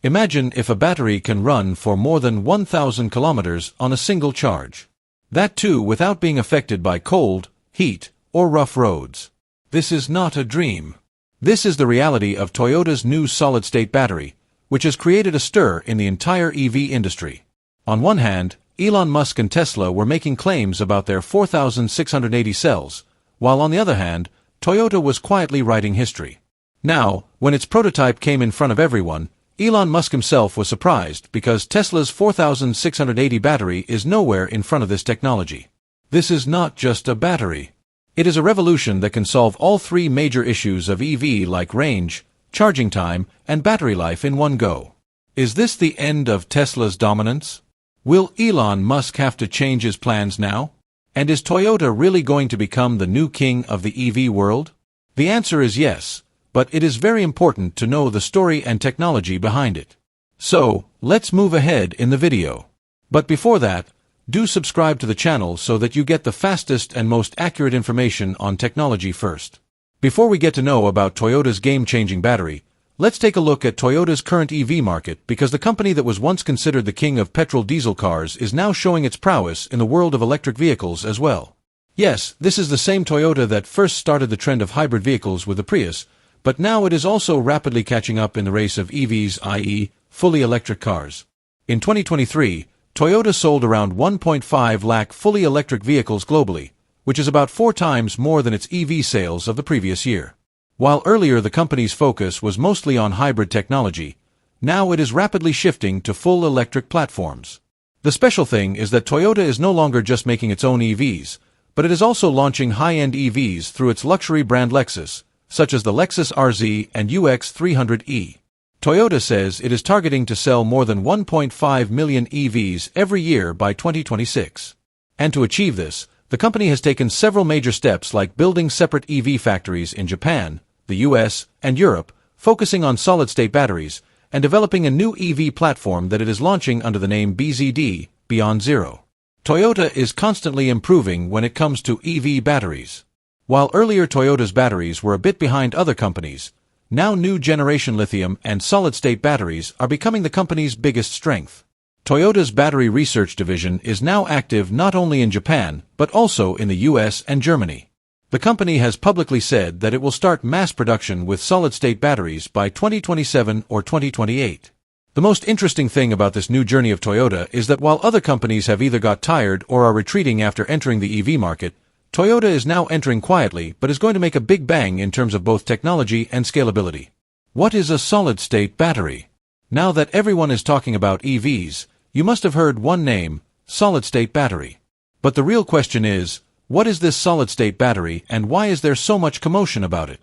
Imagine if a battery can run for more than 1,000 kilometers on a single charge. That too without being affected by cold, heat, or rough roads. This is not a dream. This is the reality of Toyota's new solid-state battery, which has created a stir in the entire EV industry. On one hand, Elon Musk and Tesla were making claims about their 4,680 cells, while on the other hand, Toyota was quietly writing history. Now, when its prototype came in front of everyone, Elon Musk himself was surprised because Tesla's 4,680 battery is nowhere in front of this technology. This is not just a battery. It is a revolution that can solve all three major issues of EV like range, charging time, and battery life in one go. Is this the end of Tesla's dominance? Will Elon Musk have to change his plans now? And is Toyota really going to become the new king of the EV world? The answer is yes, but it is very important to know the story and technology behind it. So, let's move ahead in the video. But before that, do subscribe to the channel so that you get the fastest and most accurate information on technology first. Before we get to know about Toyota's game-changing battery, let's take a look at Toyota's current EV market because the company that was once considered the king of petrol-diesel cars is now showing its prowess in the world of electric vehicles as well. Yes, this is the same Toyota that first started the trend of hybrid vehicles with the Prius, but now it is also rapidly catching up in the race of EVs, i.e., fully electric cars. In 2023, Toyota sold around 1.5 lakh fully electric vehicles globally, which is about 4 times more than its EV sales of the previous year. While earlier the company's focus was mostly on hybrid technology, now it is rapidly shifting to full electric platforms. The special thing is that Toyota is no longer just making its own EVs, but it is also launching high-end EVs through its luxury brand Lexus, such as the Lexus RZ and UX300e. Toyota says it is targeting to sell more than 1.5 million EVs every year by 2026. And to achieve this, the company has taken several major steps like building separate EV factories in Japan, the US, and Europe, focusing on solid-state batteries, and developing a new EV platform that it is launching under the name BZD, Beyond Zero. Toyota is constantly improving when it comes to EV batteries. While earlier Toyota's batteries were a bit behind other companies, now new generation lithium and solid-state batteries are becoming the company's biggest strength. Toyota's battery research division is now active not only in Japan, but also in the US and Germany. The company has publicly said that it will start mass production with solid-state batteries by 2027 or 2028. The most interesting thing about this new journey of Toyota is that while other companies have either got tired or are retreating after entering the EV market, Toyota is now entering quietly but is going to make a big bang in terms of both technology and scalability. What is a solid-state battery? Now that everyone is talking about EVs, you must have heard one name, solid-state battery. But the real question is, what is this solid-state battery and why is there so much commotion about it?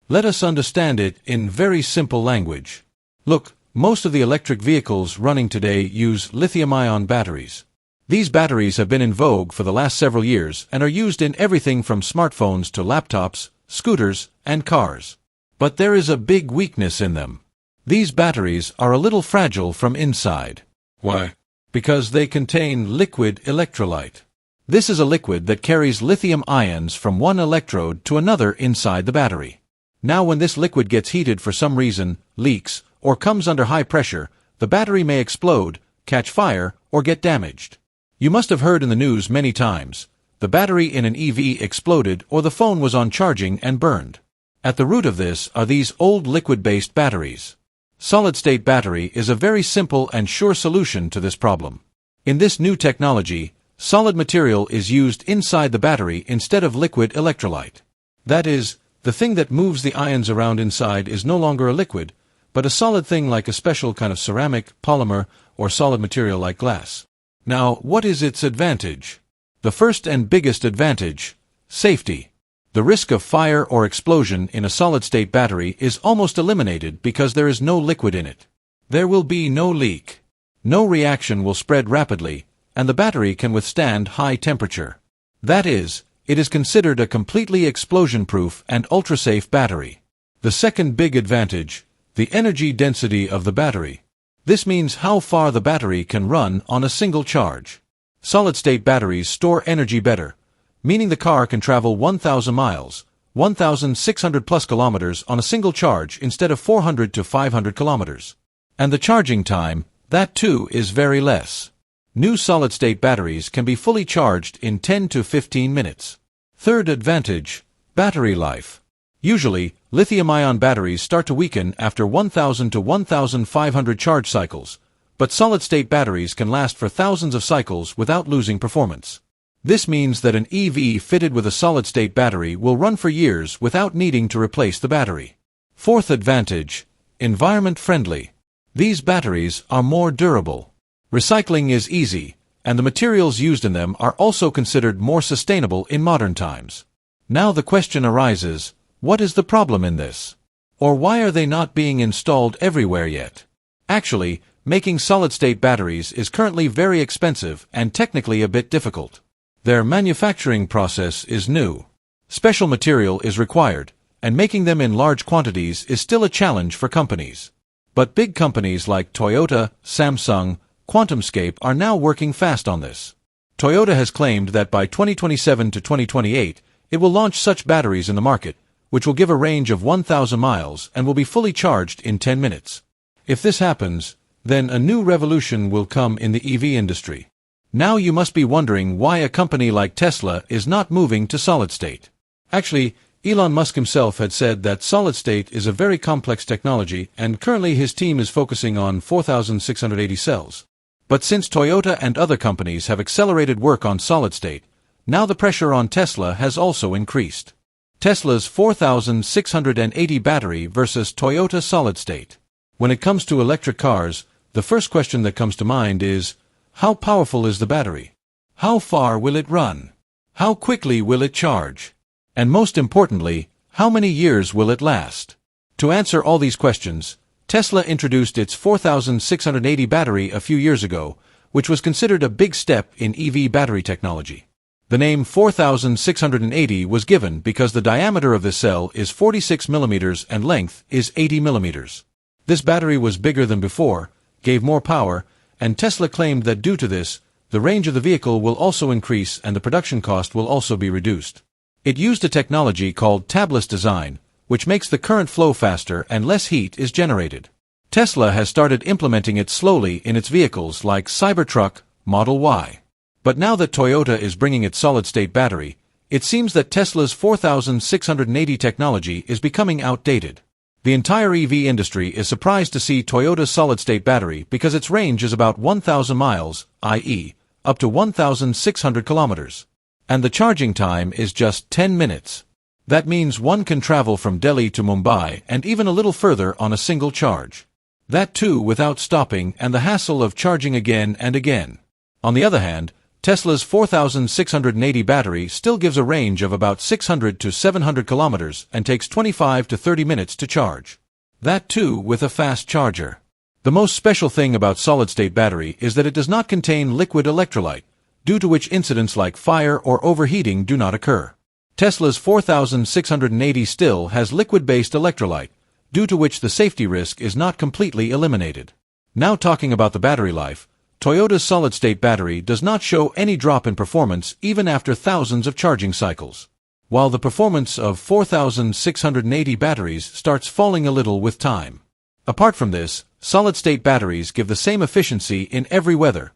Let us understand it in very simple language. Look, most of the electric vehicles running today use lithium-ion batteries. These batteries have been in vogue for the last several years and are used in everything from smartphones to laptops, scooters, and cars. But there is a big weakness in them. These batteries are a little fragile from inside. Why? Because they contain liquid electrolyte. This is a liquid that carries lithium ions from one electrode to another inside the battery. Now when this liquid gets heated for some reason, leaks, or comes under high pressure, the battery may explode, catch fire, or get damaged. You must have heard in the news many times, the battery in an EV exploded or the phone was on charging and burned. At the root of this are these old liquid-based batteries. Solid-state battery is a very simple and sure solution to this problem. In this new technology, solid material is used inside the battery instead of liquid electrolyte. That is, the thing that moves the ions around inside is no longer a liquid, but a solid thing like a special kind of ceramic, polymer, or solid material like glass. Now, what is its advantage? The first and biggest advantage: safety. The risk of fire or explosion in a solid-state battery is almost eliminated because there is no liquid in it. There will be no leak. No reaction will spread rapidly, and the battery can withstand high temperature. That is, it is considered a completely explosion-proof and ultra-safe battery. The second big advantage: the energy density of the battery. This means how far the battery can run on a single charge. Solid-state batteries store energy better, meaning the car can travel 1,000 miles, 1,600 plus kilometers on a single charge instead of 400 to 500 kilometers. And the charging time, that too is very less. New solid-state batteries can be fully charged in 10 to 15 minutes. Third advantage, battery life. Usually, lithium-ion batteries start to weaken after 1,000 to 1,500 charge cycles, but solid-state batteries can last for thousands of cycles without losing performance. This means that an EV fitted with a solid-state battery will run for years without needing to replace the battery. Fourth advantage, environment-friendly. These batteries are more durable. Recycling is easy, and the materials used in them are also considered more sustainable in modern times. Now the question arises, what is the problem in this? Or why are they not being installed everywhere yet? Actually, making solid-state batteries is currently very expensive and technically a bit difficult. Their manufacturing process is new. Special material is required, and making them in large quantities is still a challenge for companies. But big companies like Toyota, Samsung, QuantumScape are now working fast on this. Toyota has claimed that by 2027 to 2028, it will launch such batteries in the market, which will give a range of 1,000 miles and will be fully charged in 10 minutes. If this happens, then a new revolution will come in the EV industry. Now you must be wondering why a company like Tesla is not moving to solid-state. Actually, Elon Musk himself had said that solid-state is a very complex technology and currently his team is focusing on 4,680 cells. But since Toyota and other companies have accelerated work on solid-state, now the pressure on Tesla has also increased. Tesla's 4,680 battery versus Toyota solid-state. When it comes to electric cars, the first question that comes to mind is, how powerful is the battery? How far will it run? How quickly will it charge? And most importantly, how many years will it last? To answer all these questions, Tesla introduced its 4,680 battery a few years ago, which was considered a big step in EV battery technology. The name 4,680 was given because the diameter of this cell is 46 millimeters and length is 80 millimeters. This battery was bigger than before, gave more power, and Tesla claimed that due to this, the range of the vehicle will also increase and the production cost will also be reduced. It used a technology called tabless design, which makes the current flow faster and less heat is generated. Tesla has started implementing it slowly in its vehicles like Cybertruck, Model Y. But now that Toyota is bringing its solid-state battery, it seems that Tesla's 4,680 technology is becoming outdated. The entire EV industry is surprised to see Toyota's solid-state battery because its range is about 1,000 miles, i.e., up to 1,600 kilometers. And the charging time is just 10 minutes. That means one can travel from Delhi to Mumbai and even a little further on a single charge. That too without stopping and the hassle of charging again and again. On the other hand, Tesla's 4,680 battery still gives a range of about 600 to 700 kilometers and takes 25 to 30 minutes to charge. That too with a fast charger. The most special thing about solid-state battery is that it does not contain liquid electrolyte, due to which incidents like fire or overheating do not occur. Tesla's 4,680 still has liquid-based electrolyte, due to which the safety risk is not completely eliminated. Now talking about the battery life, Toyota's solid-state battery does not show any drop in performance even after thousands of charging cycles, while the performance of 4,680 batteries starts falling a little with time. Apart from this, solid-state batteries give the same efficiency in every weather,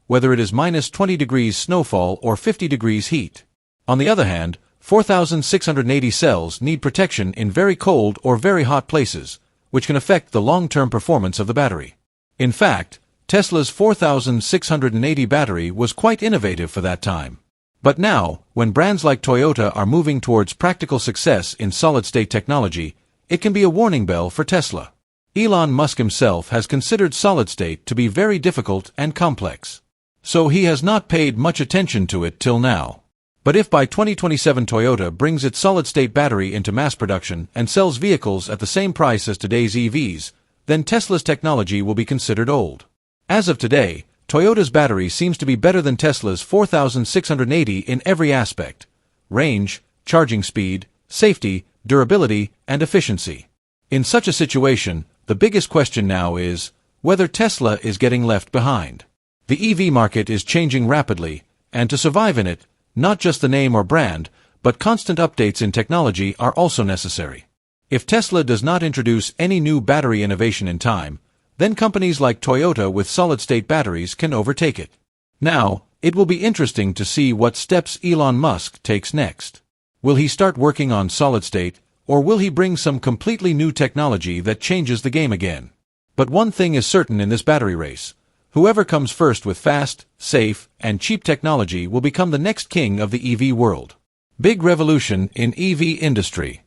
whether it is minus 20 degrees snowfall or 50 degrees heat. On the other hand, 4,680 cells need protection in very cold or very hot places, which can affect the long-term performance of the battery. In fact, Tesla's 4,680 battery was quite innovative for that time. But now, when brands like Toyota are moving towards practical success in solid-state technology, it can be a warning bell for Tesla. Elon Musk himself has considered solid-state to be very difficult and complex. So he has not paid much attention to it till now. But if by 2027 Toyota brings its solid-state battery into mass production and sells vehicles at the same price as today's EVs, then Tesla's technology will be considered old. As of today, Toyota's battery seems to be better than Tesla's 4,680 in every aspect: range, charging speed, safety, durability, and efficiency. In such a situation, the biggest question now is whether Tesla is getting left behind. The EV market is changing rapidly, and to survive in it, not just the name or brand, but constant updates in technology are also necessary. If Tesla does not introduce any new battery innovation in time, Then companies like Toyota with solid-state batteries can overtake it. Now, it will be interesting to see what steps Elon Musk takes next. Will he start working on solid-state, or will he bring some completely new technology that changes the game again? But one thing is certain in this battery race. Whoever comes first with fast, safe, and cheap technology will become the next king of the EV world. Big revolution in EV industry.